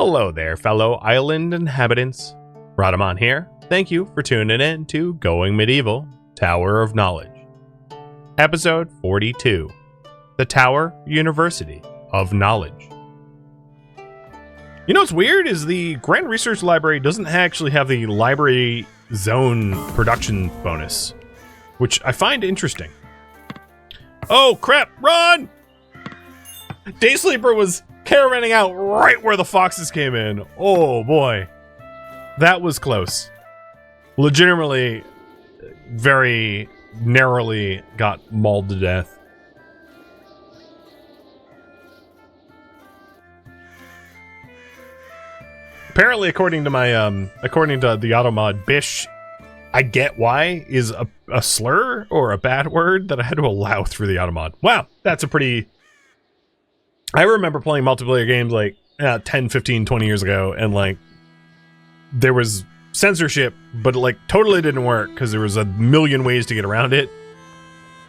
Hello there, fellow island inhabitants. Rhadamant here. Thank you for tuning in to Going Medieval, Tower of Knowledge. Episode 42, The Tower University of Knowledge. You know what's weird is the Grand Research Library doesn't actually have the Library Zone production bonus, which I find interesting. Oh crap, run! Day Sleeper was caravanning out right where the foxes came in. Oh boy. That was close. Legitimately, very narrowly got mauled to death. Apparently, according to the automod, bish, I get why, is a slur or a bad word that I had to allow through the automod. Wow, that's a pretty... I remember playing multiplayer games like 10, 15, 20 years ago, and like there was censorship, but it like totally didn't work because there was a million ways to get around it.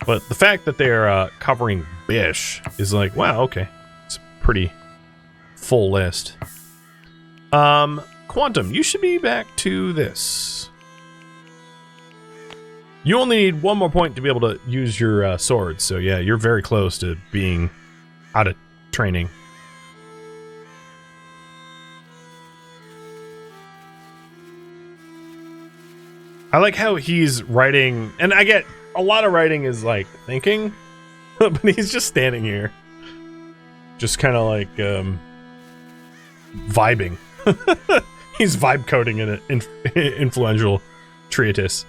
But the fact that they're covering bish is like, wow, okay. It's a pretty full list. Quantum, you should be back to this. You only need one more point to be able to use your sword, so yeah, you're very close to being out of training. I like how he's writing, and I get a lot of writing is like thinking, but he's just standing here, just kind of like vibing. He's vibe coding in an influential treatise.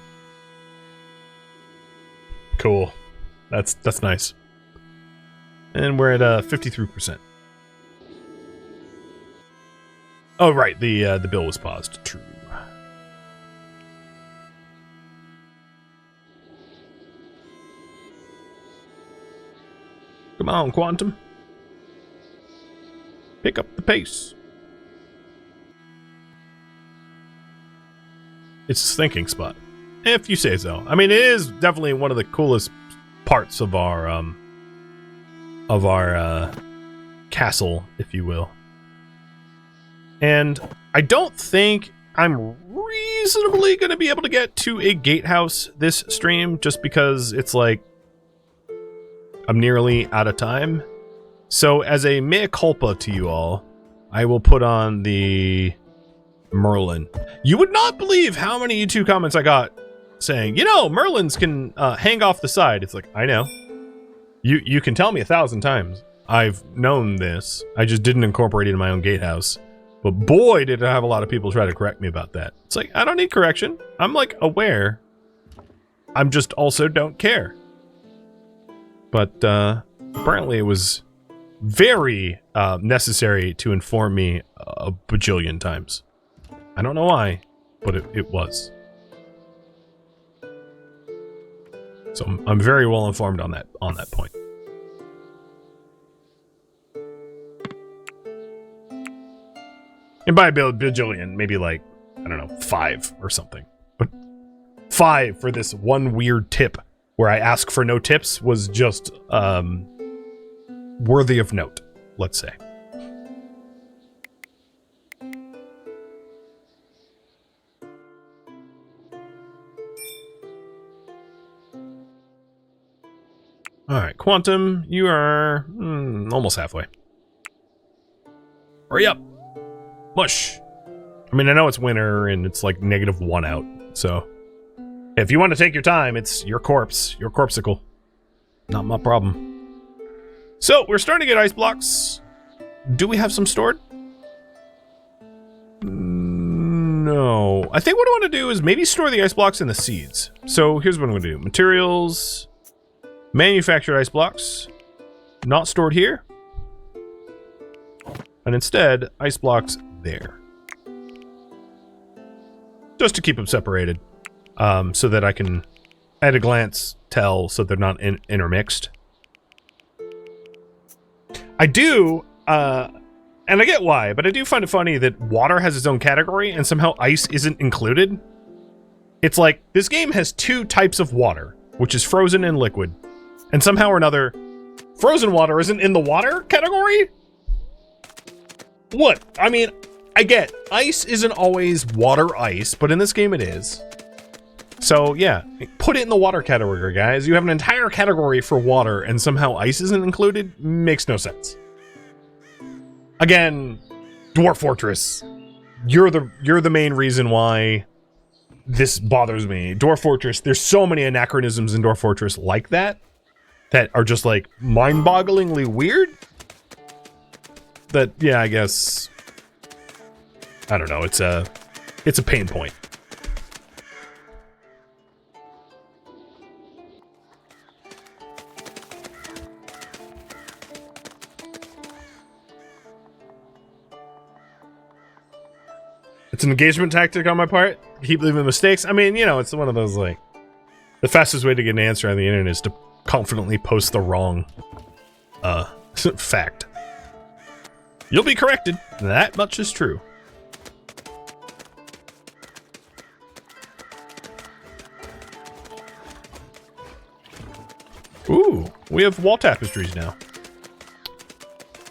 Cool, that's nice. And we're at 53%. Oh right, the bill was paused. True. Come on, Quantum. Pick up the pace. It's a thinking spot, if you say so. I mean, it is definitely one of the coolest parts of our castle, if you will. And I don't think I'm reasonably going to be able to get to a gatehouse this stream, just because it's like I'm nearly out of time. So as a mea culpa to you all, I will put on the Merlin. You would not believe how many YouTube comments I got saying, you know, Merlins can hang off the side. It's like, I know. You can tell me 1,000 times. I've known this. I just didn't incorporate it in my own gatehouse. But boy, did I have a lot of people try to correct me about that. It's like, I don't need correction. I'm like aware. I'm just also don't care. But apparently it was very necessary to inform me a bajillion times. I don't know why, but it was. So I'm very well informed on that point. And by bajillion, maybe like, I don't know, 5 or something. But 5 for this one weird tip where I ask for no tips was just worthy of note, let's say. Alright, Quantum, you are almost halfway. Hurry up! Mush! I mean, I know it's winter and it's like -1 out, so if you want to take your time, it's your corpse, your corpsicle. Not my problem. So, we're starting to get ice blocks. Do we have some stored? No. I think what I want to do is maybe store the ice blocks in the seeds. So, here's what I'm going to do. Materials... Manufactured ice blocks, not stored here, and instead ice blocks there, just to keep them separated, so that I can at a glance tell so they're not intermixed. I do, and I get why, but I do find it funny that water has its own category and somehow ice isn't included. It's like this game has 2 types of water, which is frozen and liquid. And somehow or another, frozen water isn't in the water category? What? I mean, I get ice isn't always water ice, but in this game it is. So yeah, put it in the water category, guys. You have an entire category for water and somehow ice isn't included? Makes no sense. Again, Dwarf Fortress. You're the main reason why this bothers me. Dwarf Fortress, there's so many anachronisms in Dwarf Fortress like that are just like mind-bogglingly weird. That, yeah, I guess, I don't know, it's a pain point. It's an engagement tactic on my part. Keep leaving mistakes. I mean, you know, it's one of those, like, the fastest way to get an answer on the internet is to confidently post the wrong fact. You'll be corrected. That much is true. Ooh, we have wall tapestries now.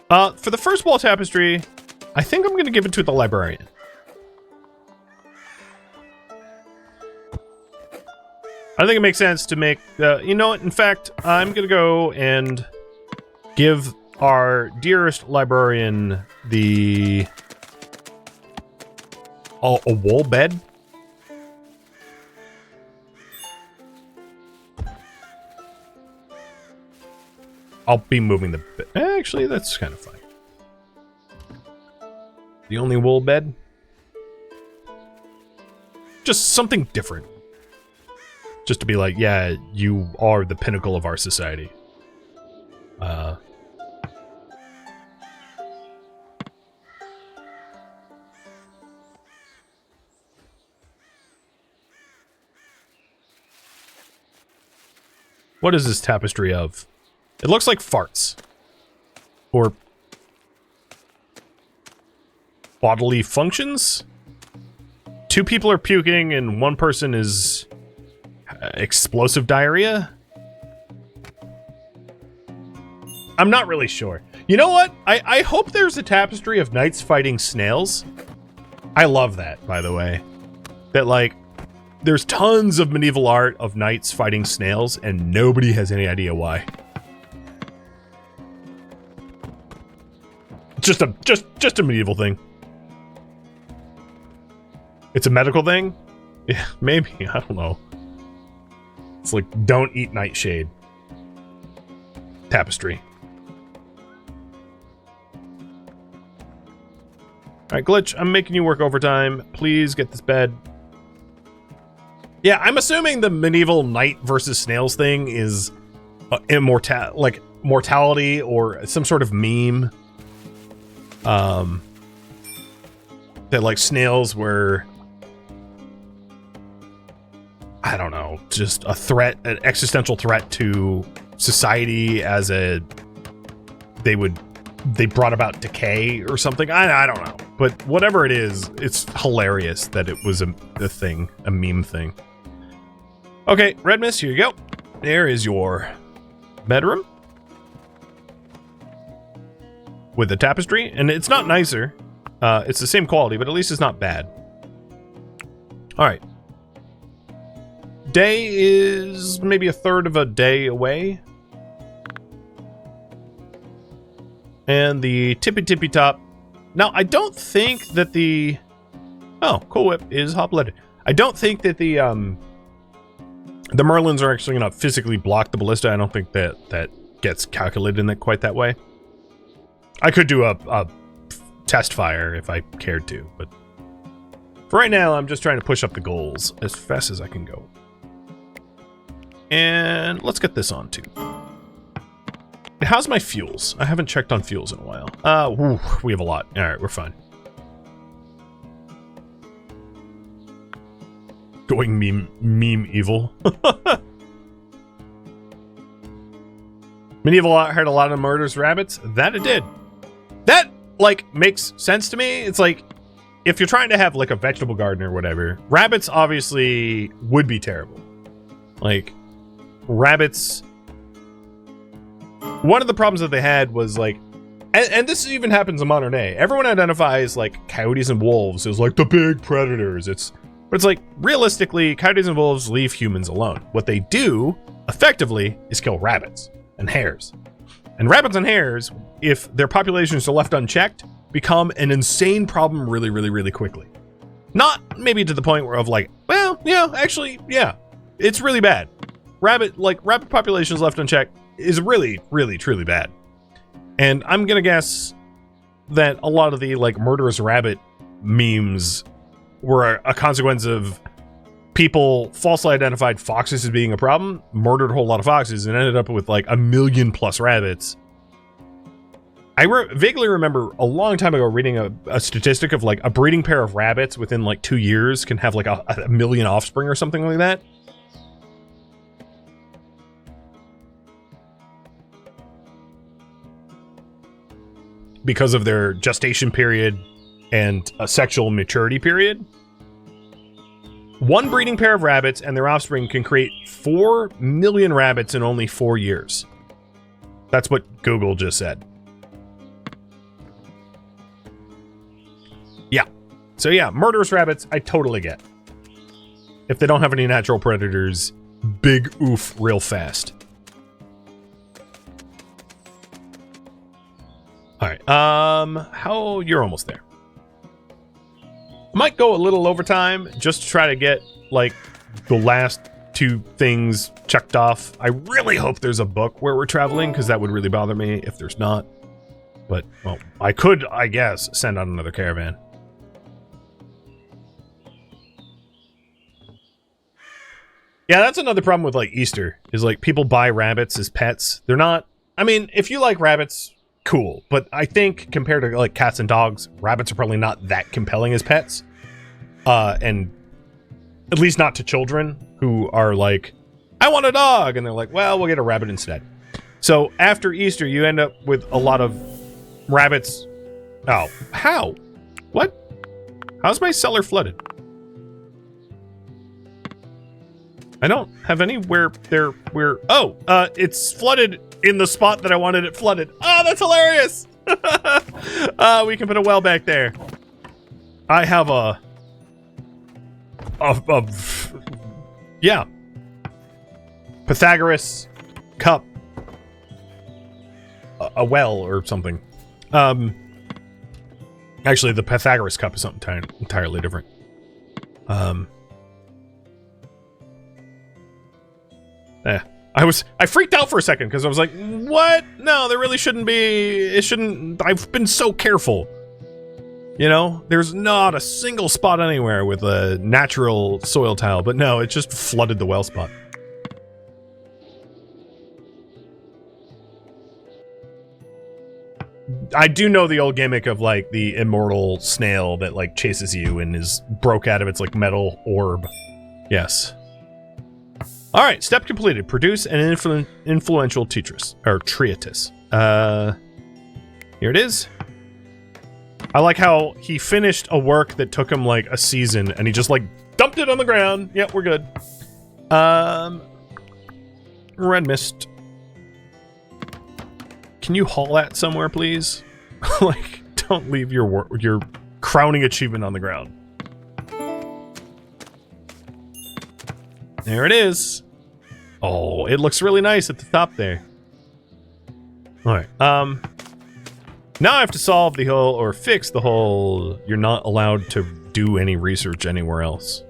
For the first wall tapestry, I think I'm going to give it to the librarian. I think it makes sense to make, you know what, in fact, I'm gonna go and give our dearest librarian a wool bed. I'll be moving the bed. Actually, that's kind of fine. The only wool bed? Just something different. Just to be like, yeah, you are the pinnacle of our society. What is this tapestry of? It looks like farts. Or bodily functions? 2 people are puking and 1 person is explosive diarrhea? I'm not really sure. You know what? I hope there's a tapestry of knights fighting snails. I love that, by the way. That, like, there's tons of medieval art of knights fighting snails, and nobody has any idea why. Just a medieval thing. It's a medical thing? Yeah, maybe. I don't know. It's like, don't eat nightshade. Tapestry. Alright, Glitch, I'm making you work overtime. Please get this bed. Yeah, I'm assuming the medieval knight versus snails thing is mortality or some sort of meme. That, like, snails were, I don't know, just a threat, an existential threat to society as they brought about decay or something. I don't know. But whatever it is, it's hilarious that it was a thing, a meme thing. Okay, Red Mist, here you go. There is your bedroom. With the tapestry, and it's not nicer. It's the same quality, but at least it's not bad. Alright. Day is maybe a third of a day away. And the tippy top. Now, I don't think that the... Oh, Cool Whip is hop-leaded. I don't think that the Merlins are actually going to physically block the ballista. I don't think that gets calculated in that quite that way. I could do a test fire if I cared to, but for right now, I'm just trying to push up the goals as fast as I can go. And let's get this on too. How's my fuels? I haven't checked on fuels in a while. We have a lot. All right, we're fine. Going meme evil. Medieval heard a lot of murders, rabbits. That it did. That, like, makes sense to me. It's like, if you're trying to have, like, a vegetable garden or whatever, rabbits obviously would be terrible. Like, rabbits... One of the problems that they had was, like, And this even happens in modern day. Everyone identifies like coyotes and wolves as like the big predators. But it's like realistically, coyotes and wolves leave humans alone. What they do effectively is kill rabbits and hares. And rabbits and hares, if their populations are left unchecked, become an insane problem really, really, really quickly. Not maybe to the point where of like, well, yeah, actually, yeah, it's really bad. Rabbit populations left unchecked is really, really, truly bad. And I'm gonna guess that a lot of the like murderous rabbit memes were a consequence of people falsely identified foxes as being a problem, murdered a whole lot of foxes, and ended up with like 1 million plus rabbits. I vaguely remember a long time ago reading a statistic of like a breeding pair of rabbits within like 2 years can have like a 1 million offspring or something like that. Because of their gestation period and a sexual maturity period. One breeding pair of rabbits and their offspring can create 4 million rabbits in only 4 years. That's what Google just said. Yeah. So yeah, murderous rabbits, I totally get. If they don't have any natural predators, big oof real fast. Alright, you're almost there. I might go a little overtime just to try to get, like, the last 2 things checked off. I really hope there's a book where we're traveling, because that would really bother me if there's not. But, well, I could, I guess, send out another caravan. Yeah, that's another problem with, like, Easter, is, like, people buy rabbits as pets. They're not... I mean, if you like rabbits... cool, but I think compared to like cats and dogs, rabbits are probably not that compelling as pets, and at least not to children who are like, I want a dog, and they're like, well, we'll get a rabbit instead. So after Easter, you end up with a lot of rabbits. Oh, how? What? How's my cellar flooded? I don't have anywhere there where... Oh, it's flooded in the spot that I wanted it flooded. Oh, that's hilarious! We can put a well back there. I have yeah. Pythagoras cup. A well or something. Actually, the Pythagoras cup is something entirely different. I freaked out for a second because I was like, what? No, there really shouldn't be. It shouldn't. I've been so careful. You know, there's not a single spot anywhere with a natural soil tile, but no, it just flooded the well spot. I do know the old gimmick of like the immortal snail that like chases you and is broke out of its like metal orb. Yes. All right, step completed. Produce an influential treatise. Here it is. I like how he finished a work that took him like a season, and he just like dumped it on the ground. Yep, we're good. Red mist. Can you haul that somewhere, please? Like, don't leave your crowning achievement on the ground. There it is. Oh, it looks really nice at the top there. Alright, now I have to solve the whole, or fix the whole, you're not allowed to do any research anywhere else.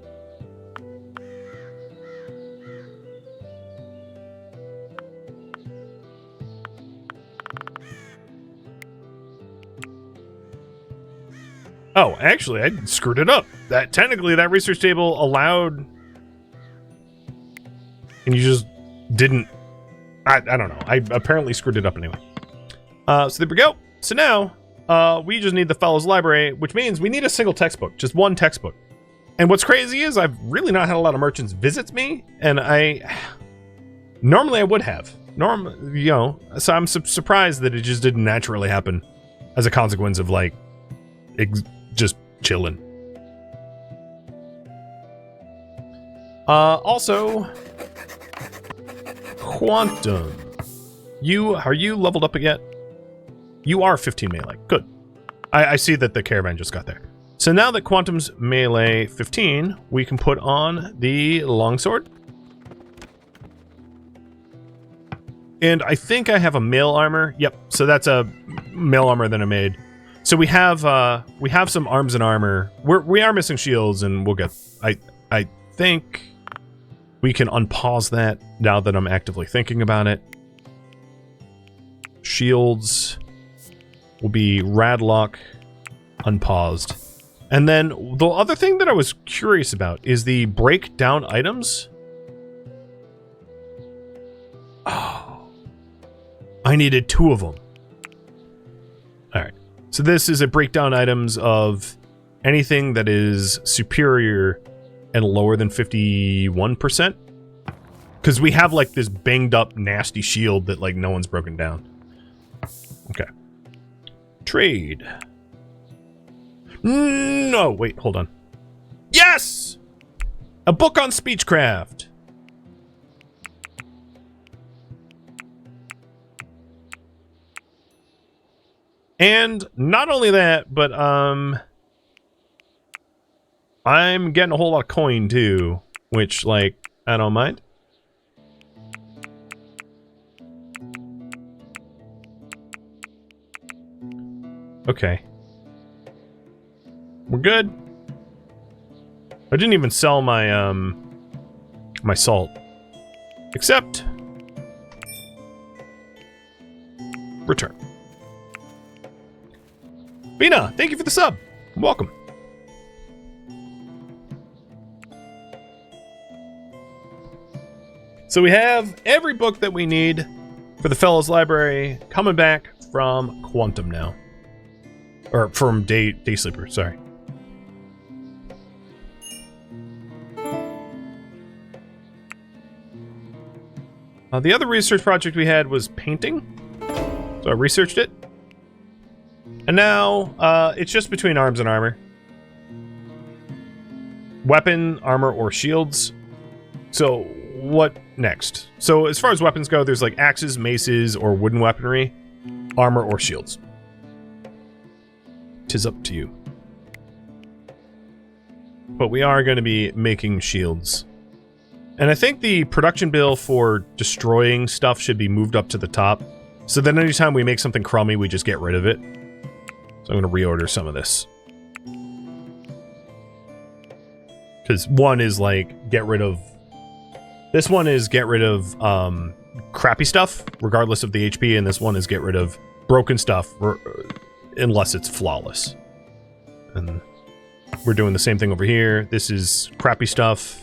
Oh, actually, I screwed it up. Technically, that research table allowed... And you just didn't... I don't know. I apparently screwed it up anyway. So there we go. So now, we just need the Fellows Library, which means we need a single textbook. Just one textbook. And what's crazy is I've really not had a lot of merchants visit me, and normally I would have. You know, so I'm surprised that it just didn't naturally happen as a consequence of, like, just chilling. Also... Quantum. Are you leveled up yet? You are 15 melee. Good. I see that the caravan just got there. So now that Quantum's melee 15, we can put on the longsword. And I think I have a mail armor. Yep. So that's a mail armor that I made. So we have some arms and armor. We are missing shields, and we'll get. I think we can unpause that now that I'm actively thinking about it. Shields will be Radlock unpaused. And then the other thing that I was curious about is the breakdown items. Oh. I needed 2 of them. Alright. So this is a breakdown items of anything that is superior and lower than 51%. Because we have like this banged up nasty shield that like no one's broken down. Okay. Trade. No, wait, hold on. Yes! A book on speechcraft. And not only that, but I'm getting a whole lot of coin too, which like I don't mind. Okay. We're good. I didn't even sell my my salt. Except return. Bina, thank you for the sub. Welcome. So we have every book that we need for the Fellows Library coming back from Quantum now. Or from Day Sleeper, sorry. The other research project we had was painting. So I researched it. And now, it's just between arms and armor. Weapon, armor, or shields. So, what next? So, as far as weapons go, there's like axes, maces, or wooden weaponry. Armor, or shields. 'Tis up to you. But we are going to be making shields. And I think the production bill for destroying stuff should be moved up to the top. So that anytime we make something crummy, we just get rid of it. So I'm going to reorder some of this. Because one is like, get rid of... This one is get rid of crappy stuff, regardless of the HP. And this one is get rid of broken stuff, unless it's flawless. And we're doing the same thing over here. This is crappy stuff.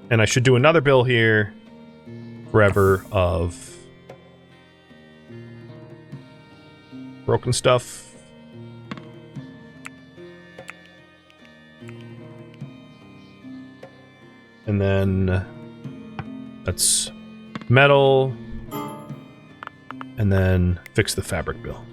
And I should do another bill here forever of broken stuff. And then that's metal. And then fix the fabric bill.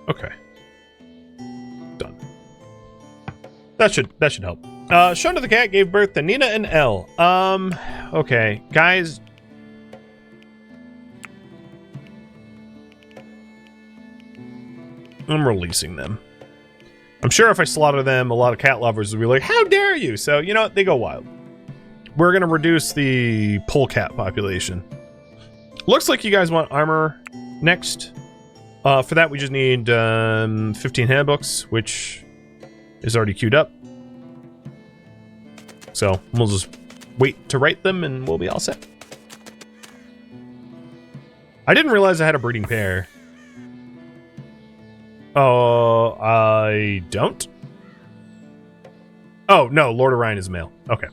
Okay. Done. That should help. Shonda the cat gave birth to Nina and Elle. Okay. Guys. I'm releasing them. I'm sure if I slaughter them, a lot of cat lovers will be like, how dare you? So, you know what? They go wild. We're going to reduce the polecat population. Looks like you guys want armor next. For that, we just need 15 handbooks, which is already queued up. So we'll just wait to write them, and we'll be all set. I didn't realize I had a breeding pair. Oh, I don't? Oh, no, Lord Orion is male. Okay.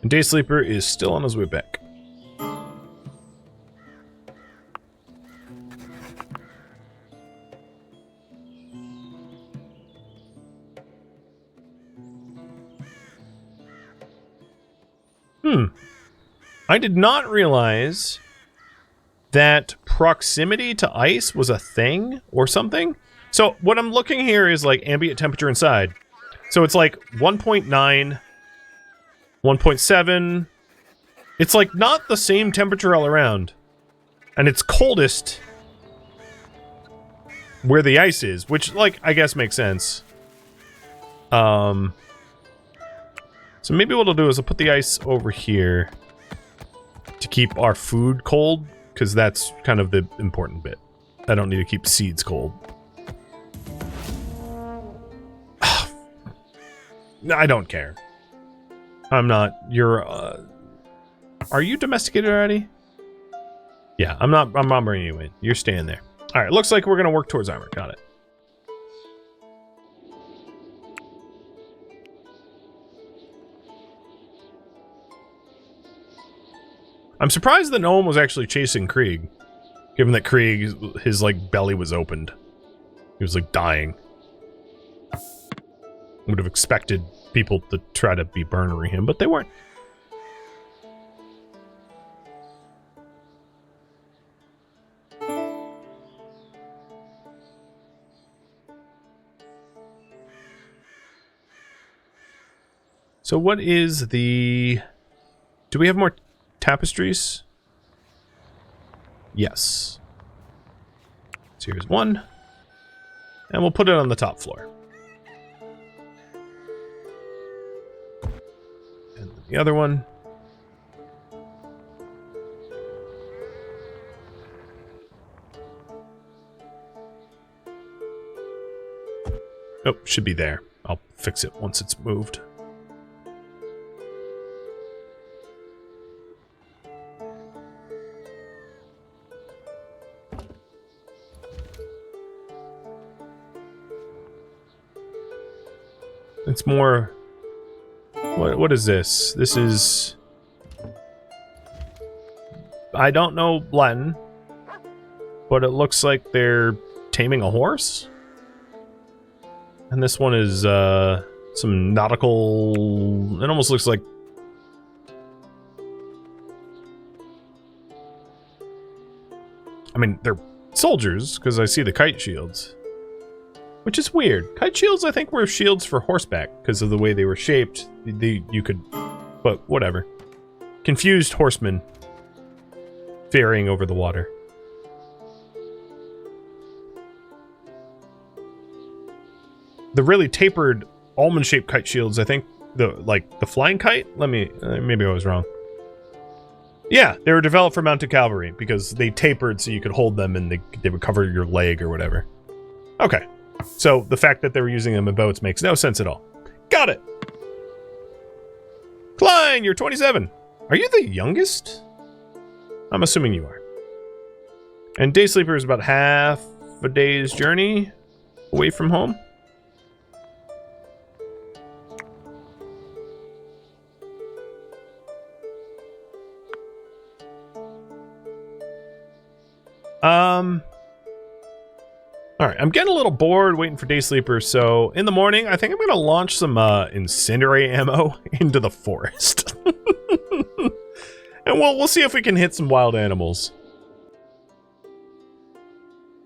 And Day Sleeper is still on his way back. I did not realize that proximity to ice was a thing or something. So what I'm looking here is like ambient temperature inside. So it's like 1.9, 1.7. It's like not the same temperature all around. And it's coldest where the ice is, which, like, I guess makes sense. So maybe what I'll do is I'll put the ice over here to keep our food cold, because that's kind of the important bit. I don't need to keep seeds cold. I don't care. I'm not. You're. Are you domesticated already? Yeah, I'm not. I'm not bringing you in. You're staying there. All right. Looks like we're gonna work towards armor. Got it. I'm surprised the gnome was actually chasing Krieg, given that Krieg, his like belly was opened. He was like dying. Would have expected people to try to be burnering him, but they weren't. So what is the... Do we have more tapestries? Yes. So here's one. And we'll put it on the top floor. And the other one. Oh, should be there. I'll fix it once it's moved. It's more... What is this? This is... I don't know Latin, but it looks like they're taming a horse? And this one is, some nautical... It almost looks like... I mean, they're soldiers, because I see the kite shields. Which is weird. Kite shields, I think, were shields for horseback, because of the way they were shaped. You could... But, whatever. Confused horsemen. Ferrying over the water. The really tapered, almond-shaped kite shields, I think, the flying kite? Let me... maybe I was wrong. Yeah, they were developed for mounted cavalry, because they tapered so you could hold them and they would cover your leg or whatever. Okay. So, the fact that they were using them in boats makes no sense at all. Got it! Klein, you're 27! Are you the youngest? I'm assuming you are. And Day Sleeper is about half a day's journey away from home. Alright, I'm getting a little bored waiting for Day Sleeper, so in the morning, I think I'm gonna launch some incendiary ammo into the forest. And we'll see if we can hit some wild animals.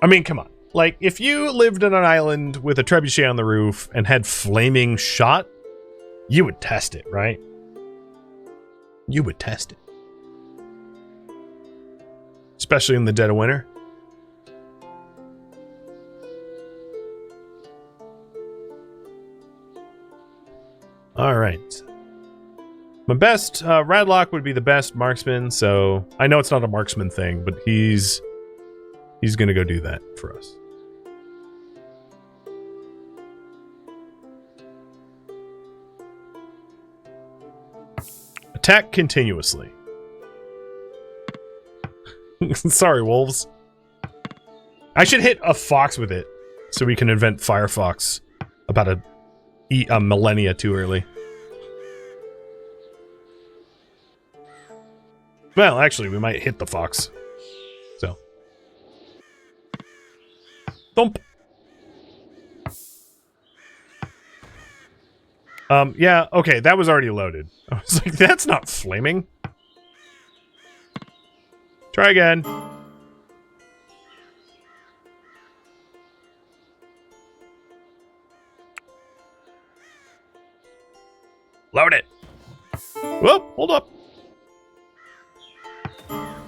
I mean, come on. Like, if you lived on an island with a trebuchet on the roof and had flaming shot, you would test it, right? You would test it. Especially in the dead of winter. Alright. My best, Radlock would be the best marksman, so... I know it's not a marksman thing, but he's gonna go do that for us. Attack continuously. Sorry, wolves. I should hit a fox with it, so we can invent Firefox about a millennia too early. Well, actually, we might hit the fox. So. Thump. Yeah, okay, that was already loaded. I was like, that's not flaming. Try again. Load it. Whoop, hold up.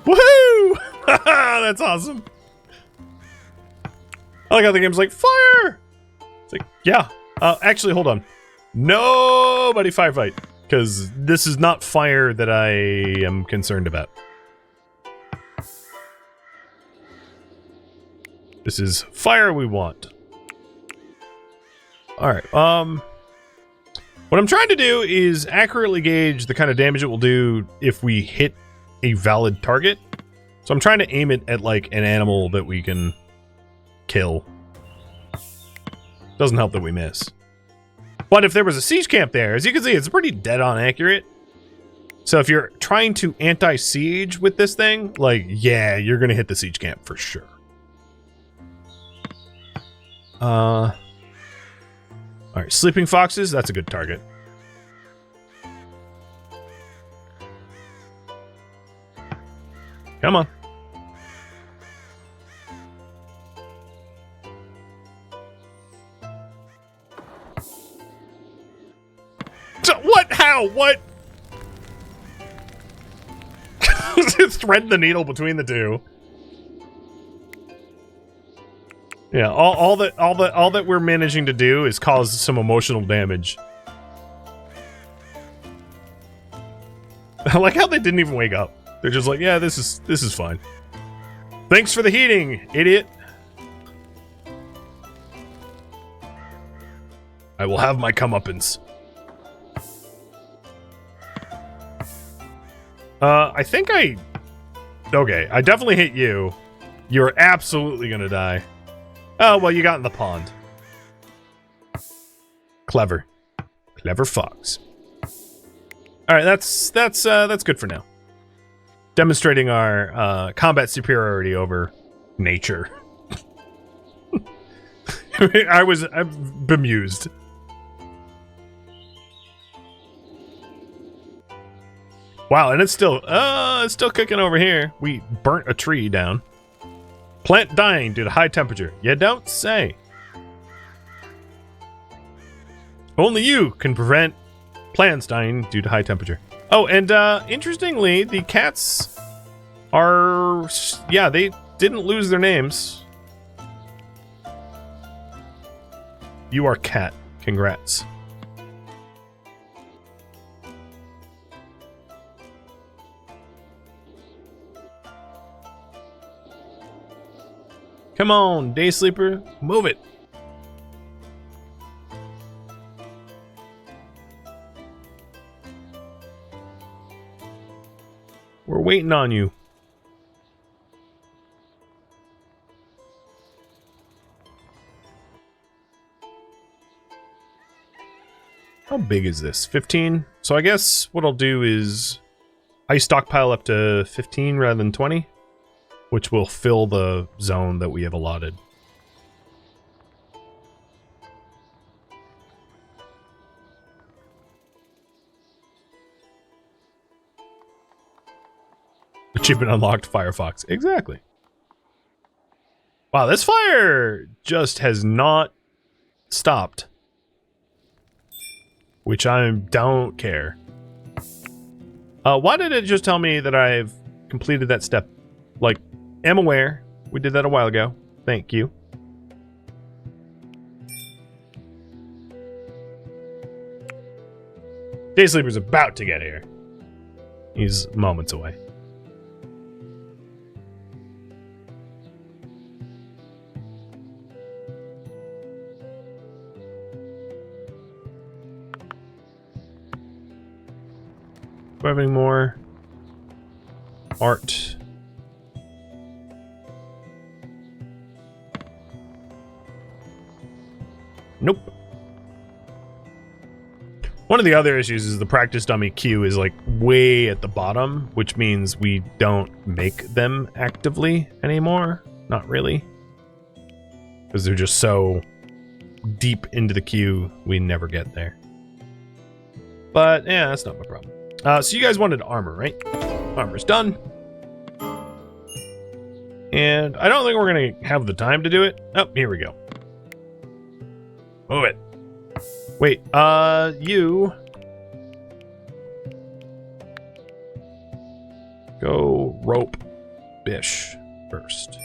Woohoo! That's awesome. I like how the game's like, fire! It's like, yeah. Actually, hold on. Nobody firefight, because this is not fire that I am concerned about. This is fire we want. Alright, what I'm trying to do is accurately gauge the kind of damage it will do if we hit a valid target. So I'm trying to aim it at, like, an animal that we can kill. Doesn't help that we miss. But if there was a siege camp there, as you can see, it's pretty dead-on accurate. So if you're trying to anti-siege with this thing, like, yeah, you're gonna hit the siege camp for sure. Alright, sleeping foxes, that's a good target. Come on. So, what? How? What? Thread the needle between the two. Yeah, all that we're managing to do is cause some emotional damage. I like how they didn't even wake up. They're just like, yeah, this is fine. Thanks for the heating, idiot. I will have my comeuppance. I think okay, I definitely hit you. You're absolutely gonna die. Oh, well, you got in the pond. Clever. Clever fox. Alright, that's good for now. Demonstrating our combat superiority over nature. I'm bemused. Wow, and it's still cooking over here. We burnt a tree down. Plant dying due to high temperature. You don't say. Only you can prevent plants dying due to high temperature. Oh, and interestingly, the cats are... Yeah, they didn't lose their names. You are cat. Congrats. Come on, day sleeper, move it. We're waiting on you. How big is this? 15? So I guess what I'll do is I stockpile up to 15 rather than 20. Which will fill the zone that we have allotted. Achievement unlocked, Firefox. Exactly. Wow, this fire just has not stopped. Which I don't care. Why did it just tell me that I've completed that step? Like, am aware. We did that a while ago. Thank you. Day Sleeper's about to get here. He's moments away. Do I have any more art? Nope. One of the other issues is the practice dummy queue is like way at the bottom, which means we don't make them actively anymore. Not really. Because they're just so deep into the queue, we never get there. But, yeah, that's not my problem. So you guys wanted armor, right? Armor's done. And I don't think we're going to have the time to do it. Oh, here we go. Move it. Wait, you... Go rope Bish first.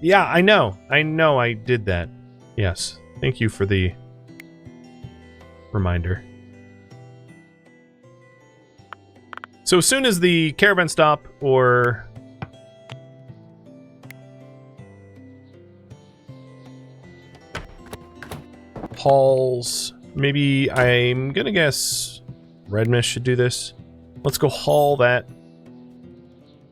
Yeah, I know I did that. Yes, thank you for the reminder. So as soon as the caravan stop or hauls, maybe I'm gonna guess Redmist should do this. Let's go haul that.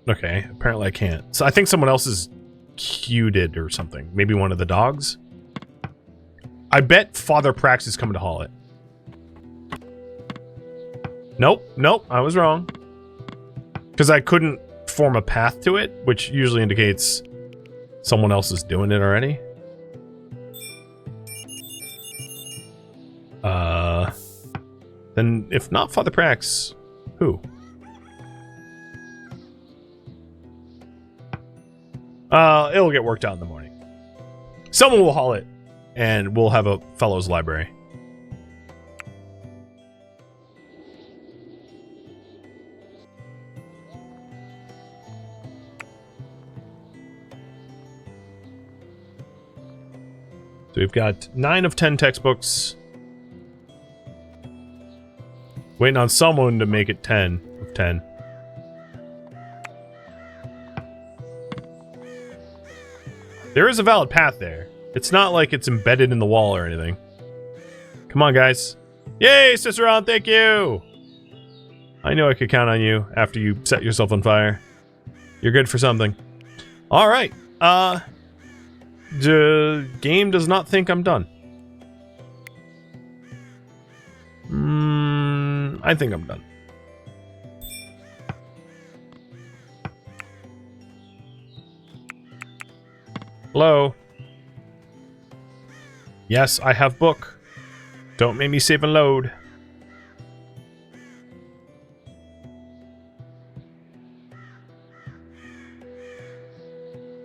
Okay, apparently I can't. So I think someone else is queued it or something. Maybe one of the dogs. I bet Father Prax is coming to haul it. Nope, I was wrong. Because I couldn't form a path to it, which usually indicates someone else is doing it already. Then if not Father Prax, who? It'll get worked out in the morning. Someone will haul it, and we'll have a fellows library. So we've got 9 of 10 textbooks. Waiting on someone to make it 10 of 10. There is a valid path there. It's not like it's embedded in the wall or anything. Come on, guys. Yay, Cicerone, thank you! I knew I could count on you after you set yourself on fire. You're good for something. Alright, the game does not think I'm done. I think I'm done. Hello? Yes, I have book. Don't make me save and load.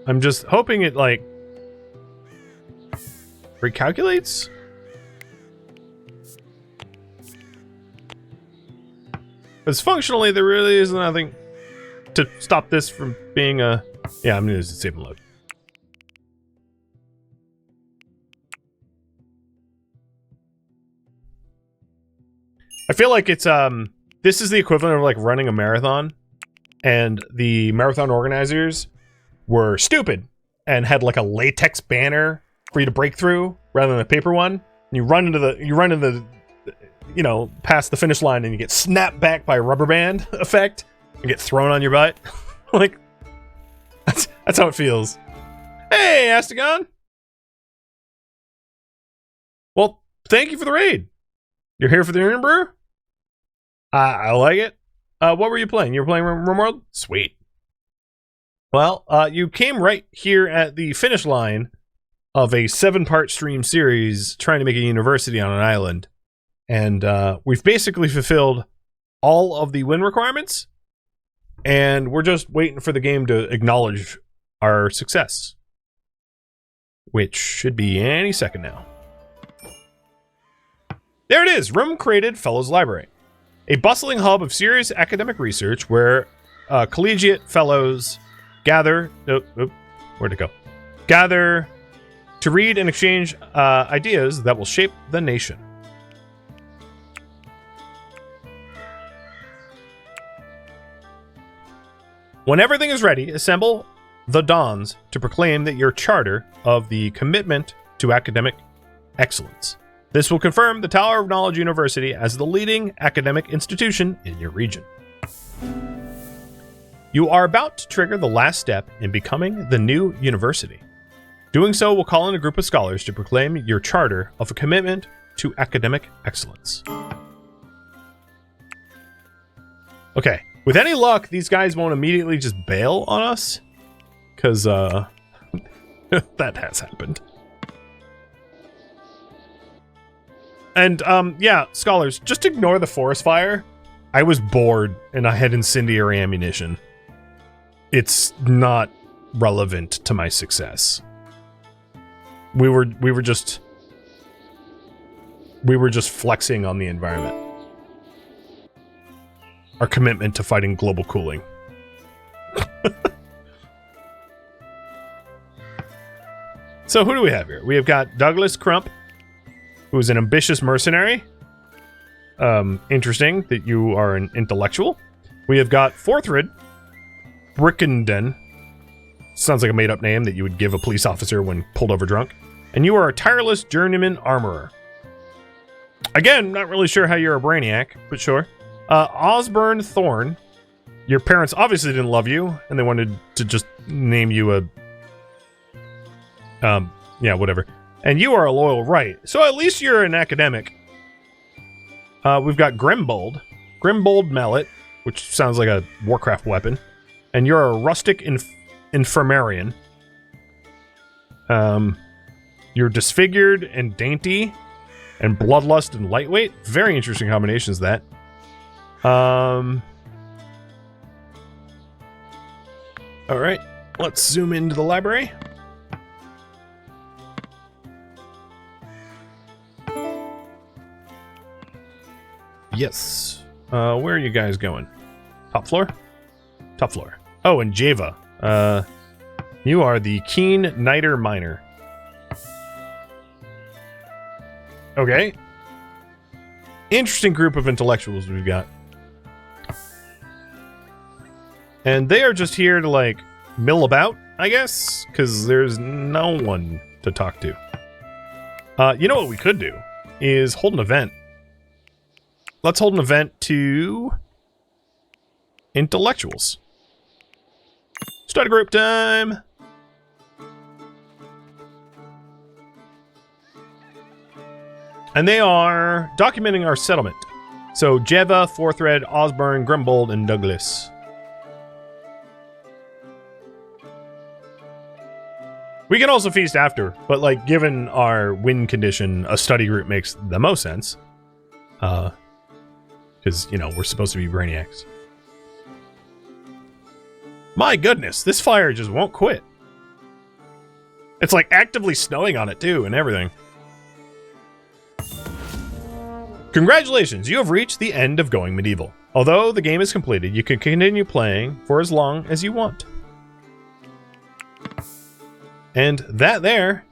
I'm just hoping it, like, recalculates? Because functionally, there really is nothing to stop this from being a... Yeah, I'm gonna use the save and load. I feel like it's, this is the equivalent of, like, running a marathon, and the marathon organizers were stupid and had, like, a latex banner for you to break through rather than a paper one. And you run into the, you know, past the finish line and you get snapped back by a rubber band effect and get thrown on your butt. Like, that's how it feels. Hey, Astagon! Well, thank you for the raid. You're here for the Urban Brew? I like it. What were you playing? You were playing RimWorld? Sweet. Well, you came right here at the finish line of a 7-part stream series trying to make a university on an island. And we've basically fulfilled all of the win requirements. And we're just waiting for the game to acknowledge our success. Which should be any second now. There it is! Room created Fellows Library. A bustling hub of serious academic research where collegiate fellows gather... where'd it go? Gather to read and exchange ideas that will shape the nation. When everything is ready, assemble the Dons to proclaim that your charter of the commitment to academic excellence. This will confirm the Tower of Knowledge University as the leading academic institution in your region. You are about to trigger the last step in becoming the new university. Doing so will call in a group of scholars to proclaim your charter of a commitment to academic excellence. Okay, with any luck, these guys won't immediately just bail on us, because that has happened. And, yeah, scholars, just ignore the forest fire. I was bored, and I had incendiary ammunition. It's not relevant to my success. We were just flexing on the environment. Our commitment to fighting global cooling. So who do we have here? We have got Douglas Crump, who is an ambitious mercenary. Interesting that you are an intellectual. We have got Forthred Brickenden. Sounds like a made-up name that you would give a police officer when pulled over drunk. And you are a tireless journeyman armorer. Again, not really sure how you're a brainiac, but sure. Osborne Thorne. Your parents obviously didn't love you, and they wanted to just name you a... yeah, whatever. And you are a loyal Wright, so at least you're an academic. We've got Grimbold. Grimbold Mallet, which sounds like a Warcraft weapon. And you're a rustic infirmarian. You're disfigured and dainty, and bloodlust and lightweight. Very interesting combinations, that. Alright, let's zoom into the library. Yes. Where are you guys going? Top floor? Top floor. Oh, and Java. You are the Keen Niter Miner. Okay. Interesting group of intellectuals we've got. And they are just here to, like, mill about, I guess? Because there's no one to talk to. You know what we could do? Is hold an event. Let's hold an event to... intellectuals. Start a group time! And they are documenting our settlement. So, Jeva, Forthred, Osborne, Grimbold, and Douglas. We can also feast after, but, like, given our win condition, a study group makes the most sense. Because, you know, we're supposed to be brainiacs. My goodness, this fire just won't quit. It's, like, actively snowing on it, too, and everything. Congratulations, you have reached the end of Going Medieval. Although the game is completed, you can continue playing for as long as you want. And that there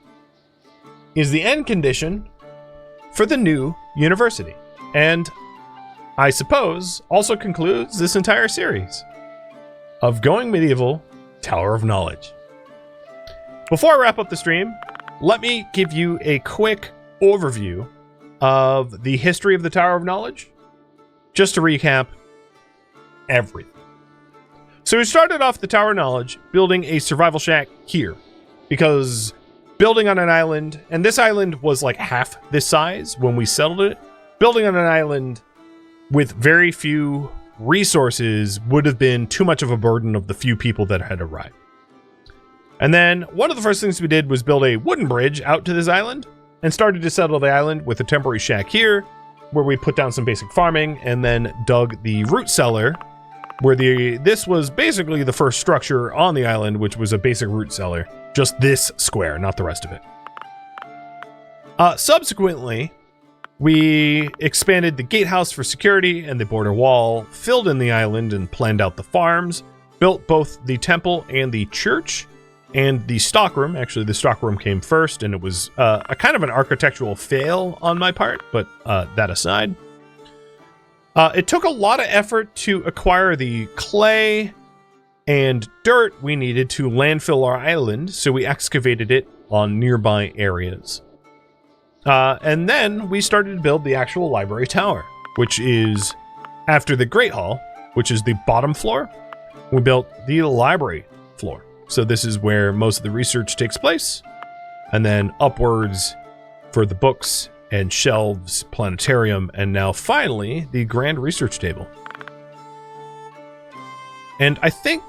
is the end condition for the new university. And I suppose also concludes this entire series of Going Medieval Tower of Knowledge. Before I wrap up the stream, let me give you a quick overview of the history of the Tower of Knowledge, just to recap everything. So we started off the Tower of Knowledge building a survival shack here, because building on an island, and this island was like half this size when we settled it, building on an island with very few resources would have been too much of a burden of the few people that had arrived. And then one of the first things we did was build a wooden bridge out to this island, and started to settle the island with a temporary shack here, where we put down some basic farming, and then dug the root cellar, where this was basically the first structure on the island, which was a basic root cellar. Just this square, not the rest of it. Subsequently, we expanded the gatehouse for security and the border wall, filled in the island and planned out the farms, built both the temple and the church, and the stockroom. Actually, the stockroom came first, and it was a kind of an architectural fail on my part, but that aside. It took a lot of effort to acquire the clay and dirt we needed to landfill our island, so we excavated it on nearby areas. And then we started to build the actual library tower, which is after the Great Hall, which is the bottom floor. We built the library floor. So this is where most of the research takes place. And then upwards for the books and shelves, planetarium, and now finally the grand research table. And I think,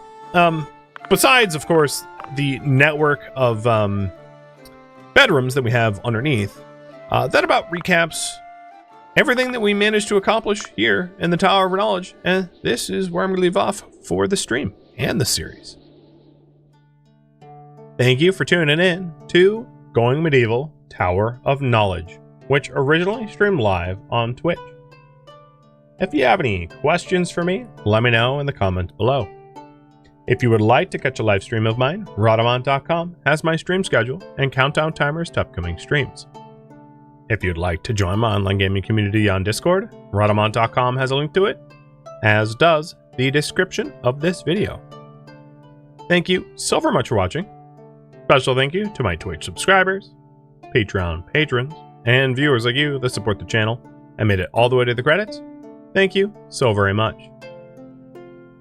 besides, of course, the network of bedrooms that we have underneath, that about recaps everything that we managed to accomplish here in the Tower of Knowledge, and this is where I'm going to leave off for the stream and the series. Thank you for tuning in to Going Medieval Tower of Knowledge, which originally streamed live on Twitch. If you have any questions for me, let me know in the comments below. If you would like to catch a live stream of mine, Rhadamant.com has my stream schedule and countdown timers to upcoming streams. If you'd like to join my online gaming community on Discord, Rhadamant.com has a link to it, as does the description of this video. Thank you so very much for watching. Special thank you to my Twitch subscribers, Patreon patrons, and viewers like you that support the channel and made it all the way to the credits. Thank you so very much.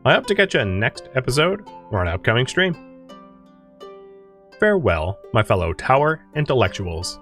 I hope to catch you in next episode or an upcoming stream. Farewell, my fellow Tower Intellectuals.